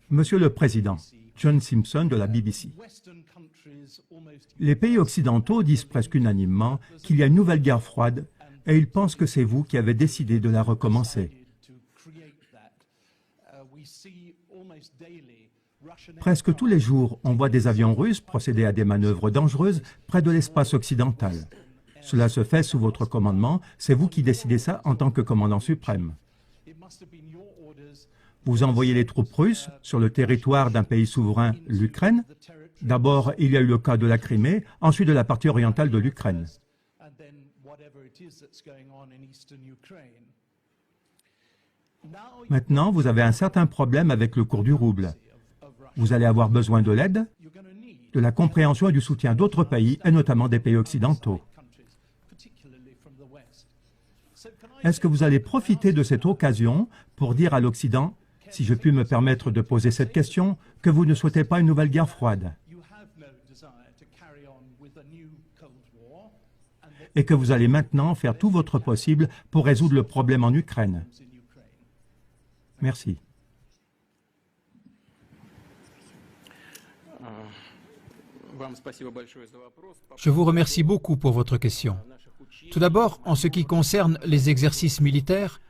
Monsieur le Président, John Simpson de la BBC. Les pays occidentaux disent presque unanimement qu'il y a une nouvelle guerre froide et ils pensent que c'est vous qui avez décidé de la recommencer. Presque tous les jours, on voit des avions russes procéder à des manœuvres dangereuses près de l'espace occidental. Cela se fait sous votre commandement, c'est vous qui décidez ça en tant que commandant suprême. Vous envoyez les troupes russes sur le territoire d'un pays souverain, l'Ukraine. D'abord, il y a eu le cas de la Crimée, ensuite de la partie orientale de l'Ukraine. Maintenant, vous avez un certain problème avec le cours du rouble. Vous allez avoir besoin de l'aide, de la compréhension et du soutien d'autres pays, et notamment des pays occidentaux. Est-ce que vous allez profiter de cette occasion pour dire à l'Occident, si je puis me permettre de poser cette question, que vous ne souhaitez pas une nouvelle guerre froide et que vous allez maintenant faire tout votre possible pour résoudre le problème en Ukraine? Merci. Je vous remercie beaucoup pour votre question. Tout d'abord, en ce qui concerne les exercices militaires,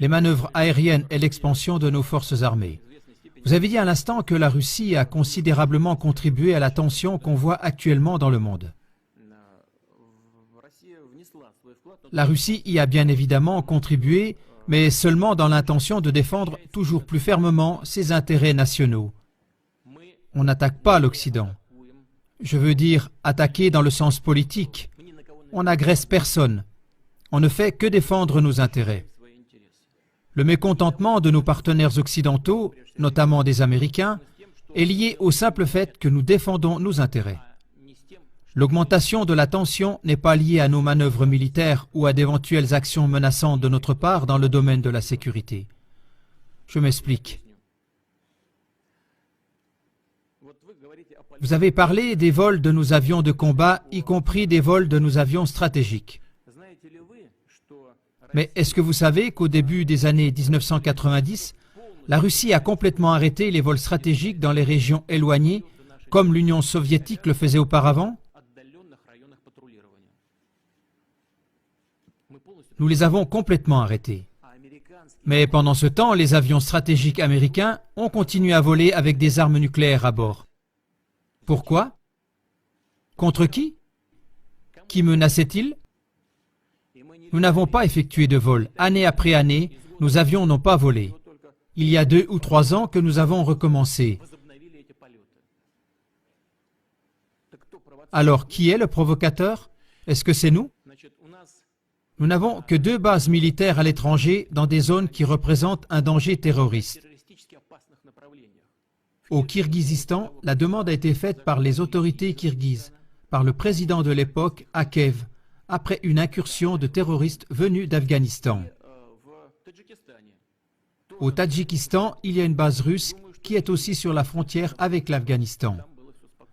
les manœuvres aériennes et l'expansion de nos forces armées. Vous avez dit à l'instant que la Russie a considérablement contribué à la tension qu'on voit actuellement dans le monde. La Russie y a bien évidemment contribué, mais seulement dans l'intention de défendre toujours plus fermement ses intérêts nationaux. On n'attaque pas l'Occident. Je veux dire attaquer dans le sens politique. On n'agresse personne. On ne fait que défendre nos intérêts. Le mécontentement de nos partenaires occidentaux, notamment des Américains, est lié au simple fait que nous défendons nos intérêts. L'augmentation de la tension n'est pas liée à nos manœuvres militaires ou à d'éventuelles actions menaçantes de notre part dans le domaine de la sécurité. Je m'explique. Vous avez parlé des vols de nos avions de combat, y compris des vols de nos avions stratégiques. Mais est-ce que vous savez qu'au début des années 1990, la Russie a complètement arrêté les vols stratégiques dans les régions éloignées, comme l'Union soviétique le faisait auparavant? Nous les avons complètement arrêtés. Mais pendant ce temps, les avions stratégiques américains ont continué à voler avec des armes nucléaires à bord. Pourquoi? Contre qui? Qui menaçait-il? Nous n'avons pas effectué de vol. Année après année, nos avions n'ont pas volé. Il y a 2 ou 3 ans que nous avons recommencé. Alors, qui est le provocateur? Est-ce que c'est nous? Nous n'avons que 2 bases militaires à l'étranger dans des zones qui représentent un danger terroriste. Au Kirghizistan, la demande a été faite par les autorités kirghizes, par le président de l'époque, Akev, après une incursion de terroristes venus d'Afghanistan. Au Tadjikistan, il y a une base russe qui est aussi sur la frontière avec l'Afghanistan.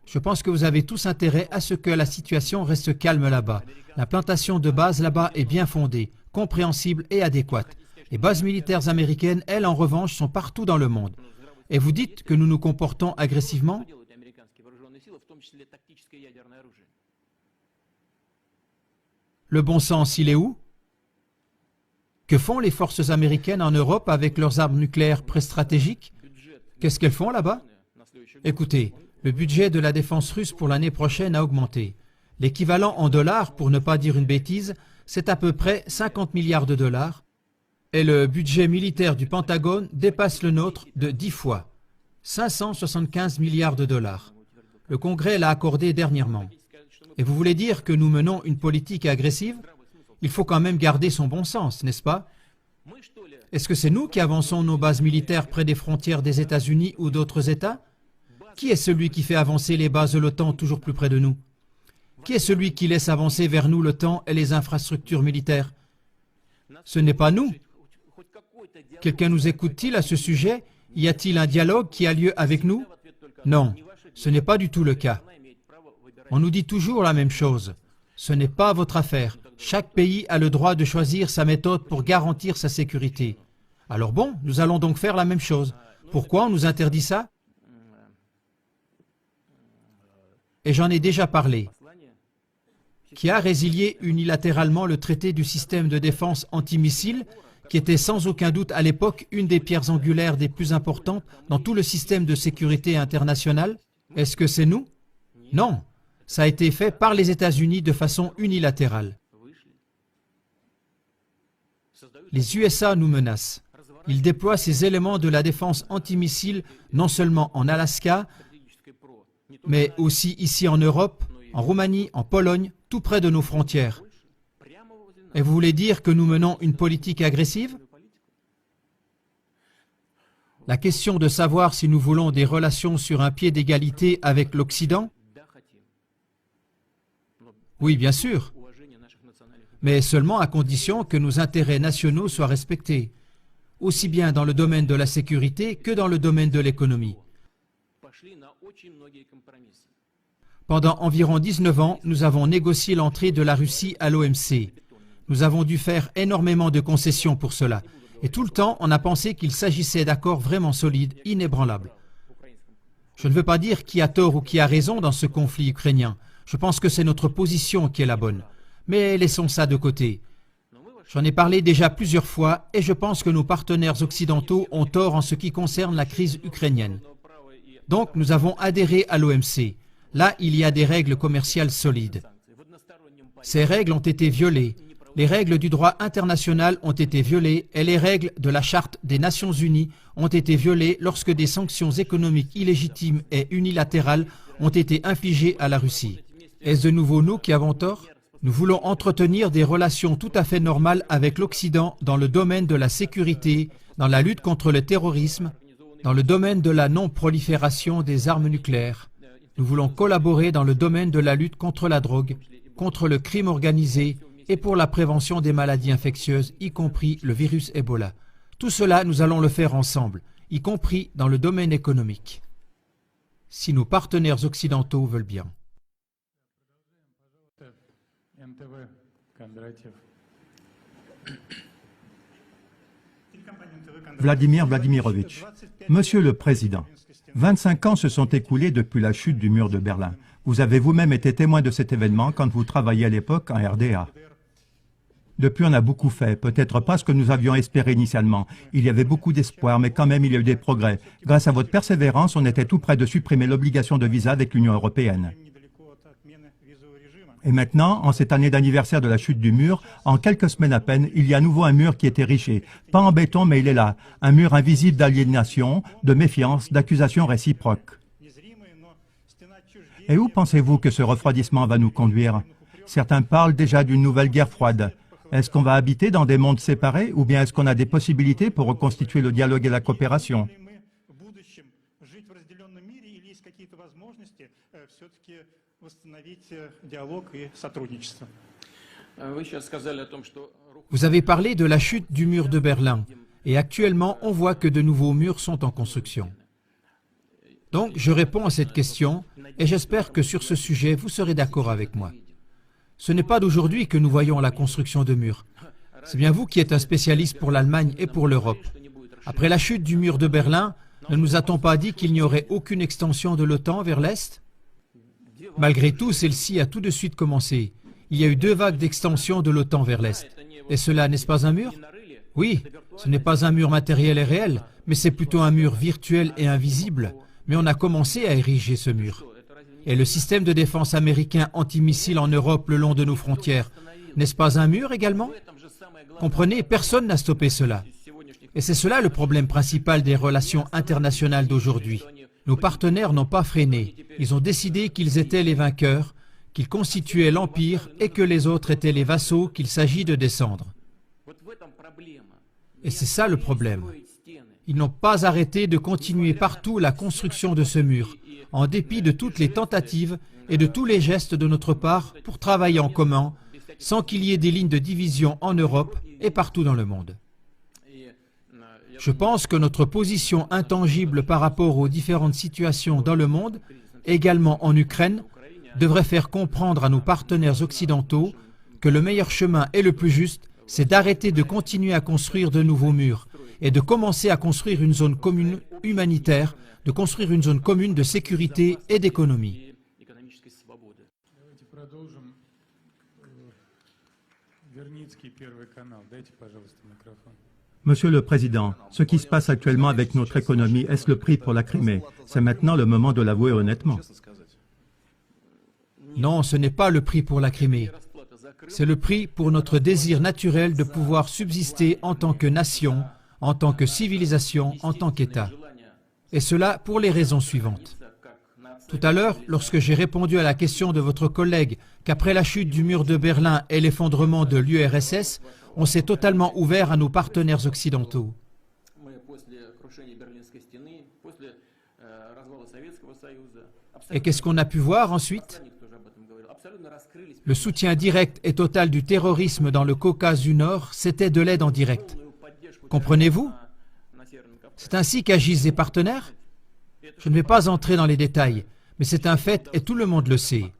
Je pense que vous avez tous intérêt à ce que la situation reste calme là-bas. La plantation de bases là-bas est bien fondée, compréhensible et adéquate. Les bases militaires américaines, elles, en revanche, sont partout dans le monde. Et vous dites que nous nous comportons agressivement? Le bon sens, il est où? Que font les forces américaines en Europe avec leurs armes nucléaires pré-stratégiques? Qu'est-ce qu'elles font là-bas? Écoutez, le budget de la défense russe pour l'année prochaine a augmenté. L'équivalent en dollars, pour ne pas dire une bêtise, c'est à peu près 50 milliards de dollars. Et le budget militaire du Pentagone dépasse le nôtre de 10 fois. 575 milliards de dollars. Le Congrès l'a accordé dernièrement. Et vous voulez dire que nous menons une politique agressive? Il faut quand même garder son bon sens, n'est-ce pas? Est-ce que c'est nous qui avançons nos bases militaires près des frontières des États-Unis ou d'autres États? Qui est celui qui fait avancer les bases de l'OTAN toujours plus près de nous? Qui est celui qui laisse avancer vers nous l'OTAN et les infrastructures militaires? Ce n'est pas nous. Quelqu'un nous écoute-t-il à ce sujet? Y a-t-il un dialogue qui a lieu avec nous? Non, ce n'est pas du tout le cas. On nous dit toujours la même chose. Ce n'est pas votre affaire. Chaque pays a le droit de choisir sa méthode pour garantir sa sécurité. Alors bon, nous allons donc faire la même chose. Pourquoi on nous interdit ça? Et j'en ai déjà parlé. Qui a résilié unilatéralement le traité du système de défense antimissile, qui était sans aucun doute à l'époque une des pierres angulaires des plus importantes dans tout le système de sécurité international? Est-ce que c'est nous? Non, ça a été fait par les États-Unis de façon unilatérale. Les USA nous menacent. Ils déploient ces éléments de la défense antimissile non seulement en Alaska, mais aussi ici en Europe, en Roumanie, en Pologne, tout près de nos frontières. Et vous voulez dire que nous menons une politique agressive? La question de savoir si nous voulons des relations sur un pied d'égalité avec l'Occident? Oui, bien sûr, mais seulement à condition que nos intérêts nationaux soient respectés, aussi bien dans le domaine de la sécurité que dans le domaine de l'économie. Pendant environ 19 ans, nous avons négocié l'entrée de la Russie à l'OMC. Nous avons dû faire énormément de concessions pour cela. Et tout le temps, on a pensé qu'il s'agissait d'accords vraiment solides, inébranlables. Je ne veux pas dire qui a tort ou qui a raison dans ce conflit ukrainien. Je pense que c'est notre position qui est la bonne. Mais laissons ça de côté. J'en ai parlé déjà plusieurs fois et je pense que nos partenaires occidentaux ont tort en ce qui concerne la crise ukrainienne. Donc nous avons adhéré à l'OMC. Là, il y a des règles commerciales solides. Ces règles ont été violées. Les règles du droit international ont été violées et les règles de la Charte des Nations Unies ont été violées lorsque des sanctions économiques illégitimes et unilatérales ont été infligées à la Russie. Est-ce de nouveau nous qui avons tort? Nous voulons entretenir des relations tout à fait normales avec l'Occident dans le domaine de la sécurité, dans la lutte contre le terrorisme, dans le domaine de la non-prolifération des armes nucléaires. Nous voulons collaborer dans le domaine de la lutte contre la drogue, contre le crime organisé et pour la prévention des maladies infectieuses, y compris le virus Ebola. Tout cela, nous allons le faire ensemble, y compris dans le domaine économique, si nos partenaires occidentaux veulent bien. Vladimir Vladimirovitch, Monsieur le Président, 25 ans se sont écoulés depuis la chute du mur de Berlin. Vous avez vous-même été témoin de cet événement quand vous travailliez à l'époque en RDA. Depuis, on a beaucoup fait, peut-être pas ce que nous avions espéré initialement. Il y avait beaucoup d'espoir, mais quand même, il y a eu des progrès. Grâce à votre persévérance, on était tout près de supprimer l'obligation de visa avec l'Union européenne. Et maintenant, en cette année d'anniversaire de la chute du mur, en quelques semaines à peine, il y a à nouveau un mur qui est érigé. Pas en béton, mais il est là. Un mur invisible d'aliénation, de méfiance, d'accusation réciproque. Et où pensez-vous que ce refroidissement va nous conduire? Certains parlent déjà d'une nouvelle guerre froide. Est-ce qu'on va habiter dans des mondes séparés ou bien est-ce qu'on a des possibilités pour reconstituer le dialogue et la coopération? Vous avez parlé de la chute du mur de Berlin et actuellement on voit que de nouveaux murs sont en construction. Donc je réponds à cette question et j'espère que sur ce sujet vous serez d'accord avec moi. Ce n'est pas d'aujourd'hui que nous voyons la construction de murs. C'est bien vous qui êtes un spécialiste pour l'Allemagne et pour l'Europe. Après la chute du mur de Berlin, ne nous a-t-on pas dit qu'il n'y aurait aucune extension de l'OTAN vers l'Est? Malgré tout, celle-ci a tout de suite commencé. Il y a eu 2 vagues d'extension de l'OTAN vers l'Est. Et cela, n'est-ce pas un mur? Oui, ce n'est pas un mur matériel et réel, mais c'est plutôt un mur virtuel et invisible. Mais on a commencé à ériger ce mur. Et le système de défense américain antimissile en Europe le long de nos frontières, n'est-ce pas un mur également? Comprenez, personne n'a stoppé cela. Et c'est cela le problème principal des relations internationales d'aujourd'hui. Nos partenaires n'ont pas freiné. Ils ont décidé qu'ils étaient les vainqueurs, qu'ils constituaient l'empire et que les autres étaient les vassaux qu'il s'agit de descendre. Et c'est ça le problème. Ils n'ont pas arrêté de continuer partout la construction de ce mur, en dépit de toutes les tentatives et de tous les gestes de notre part pour travailler en commun, sans qu'il y ait des lignes de division en Europe et partout dans le monde. Je pense que notre position intangible par rapport aux différentes situations dans le monde, également en Ukraine, devrait faire comprendre à nos partenaires occidentaux que le meilleur chemin et le plus juste, c'est d'arrêter de continuer à construire de nouveaux murs et de commencer à construire une zone commune humanitaire, de construire une zone commune de sécurité et d'économie. Monsieur le Président, ce qui se passe actuellement avec notre économie, est-ce le prix pour la Crimée? C'est maintenant le moment de l'avouer honnêtement. Non, ce n'est pas le prix pour la Crimée. C'est le prix pour notre désir naturel de pouvoir subsister en tant que nation, en tant que civilisation, en tant qu'État. Et cela pour les raisons suivantes. Tout à l'heure, lorsque j'ai répondu à la question de votre collègue qu'après la chute du mur de Berlin et l'effondrement de l'URSS, on s'est totalement ouvert à nos partenaires occidentaux. Et qu'est-ce qu'on a pu voir ensuite? Le soutien direct et total du terrorisme dans le Caucase du Nord, c'était de l'aide en direct. Comprenez-vous? C'est ainsi qu'agissent les partenaires? Je ne vais pas entrer dans les détails, mais c'est un fait et tout le monde le sait.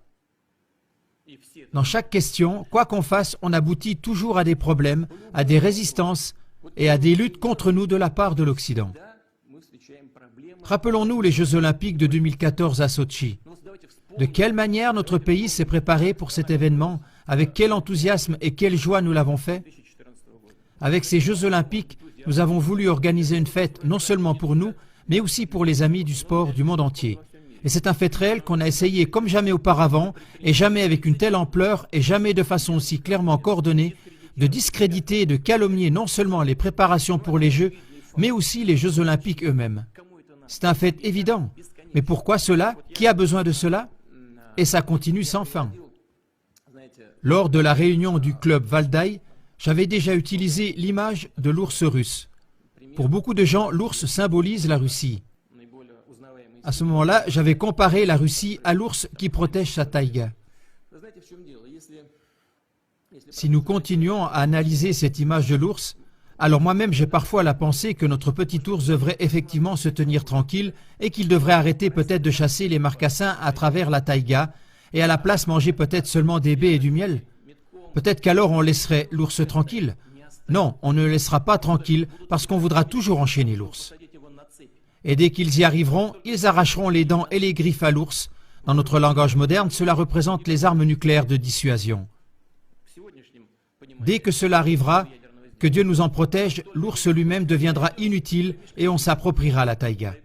Dans chaque question, quoi qu'on fasse, on aboutit toujours à des problèmes, à des résistances et à des luttes contre nous de la part de l'Occident. Rappelons-nous les Jeux Olympiques de 2014 à Sotchi. De quelle manière notre pays s'est préparé pour cet événement, avec quel enthousiasme et quelle joie nous l'avons fait? Avec ces Jeux Olympiques, nous avons voulu organiser une fête non seulement pour nous, mais aussi pour les amis du sport du monde entier. Et c'est un fait réel qu'on a essayé comme jamais auparavant, et jamais avec une telle ampleur, et jamais de façon aussi clairement coordonnée, de discréditer et de calomnier non seulement les préparations pour les Jeux, mais aussi les Jeux Olympiques eux-mêmes. C'est un fait évident. Mais pourquoi cela? Qui a besoin de cela? Et ça continue sans fin. Lors de la réunion du club Valdai, j'avais déjà utilisé l'image de l'ours russe. Pour beaucoup de gens, l'ours symbolise la Russie. À ce moment-là, j'avais comparé la Russie à l'ours qui protège sa taïga. Si nous continuons à analyser cette image de l'ours, alors moi-même j'ai parfois la pensée que notre petit ours devrait effectivement se tenir tranquille et qu'il devrait arrêter peut-être de chasser les marcassins à travers la taïga et à la place manger peut-être seulement des baies et du miel. Peut-être qu'alors on laisserait l'ours tranquille. Non, on ne le laissera pas tranquille parce qu'on voudra toujours enchaîner l'ours. Et dès qu'ils y arriveront, ils arracheront les dents et les griffes à l'ours. Dans notre langage moderne, cela représente les armes nucléaires de dissuasion. Dès que cela arrivera, que Dieu nous en protège, l'ours lui-même deviendra inutile et on s'appropriera la taïga.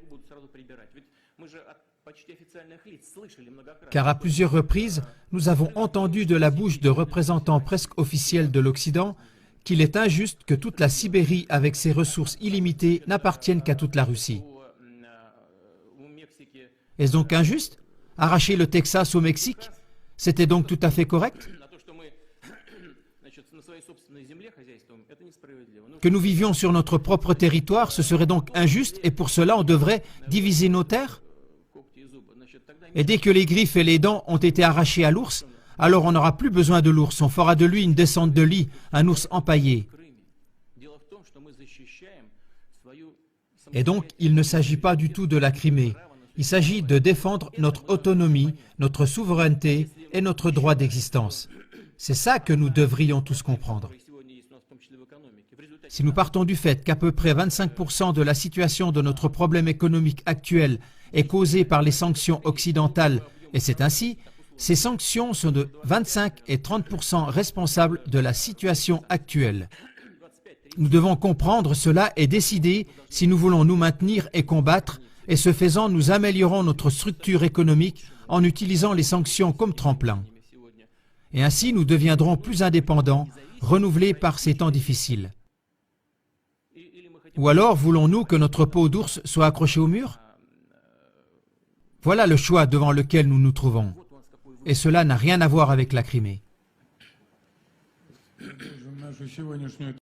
Car à plusieurs reprises, nous avons entendu de la bouche de représentants presque officiels de l'Occident qu'il est injuste que toute la Sibérie, avec ses ressources illimitées, n'appartienne qu'à toute la Russie. Est-ce donc injuste? Arracher le Texas au Mexique? C'était donc tout à fait correct? Que nous vivions sur notre propre territoire, ce serait donc injuste et pour cela on devrait diviser nos terres? Et dès que les griffes et les dents ont été arrachées à l'ours, alors on n'aura plus besoin de l'ours, on fera de lui une descente de lit, un ours empaillé. Et donc, il ne s'agit pas du tout de la Crimée. Il s'agit de défendre notre autonomie, notre souveraineté et notre droit d'existence. C'est ça que nous devrions tous comprendre. Si nous partons du fait qu'à peu près 25% de la situation de notre problème économique actuel est causée par les sanctions occidentales, et c'est ainsi, ces sanctions sont de 25 et 30% responsables de la situation actuelle. Nous devons comprendre cela et décider si nous voulons nous maintenir et combattre, et ce faisant, nous améliorons notre structure économique en utilisant les sanctions comme tremplin. Et ainsi, nous deviendrons plus indépendants, renouvelés par ces temps difficiles. Ou alors, voulons-nous que notre peau d'ours soit accrochée au mur? Voilà le choix devant lequel nous nous trouvons. Et cela n'a rien à voir avec la Crimée.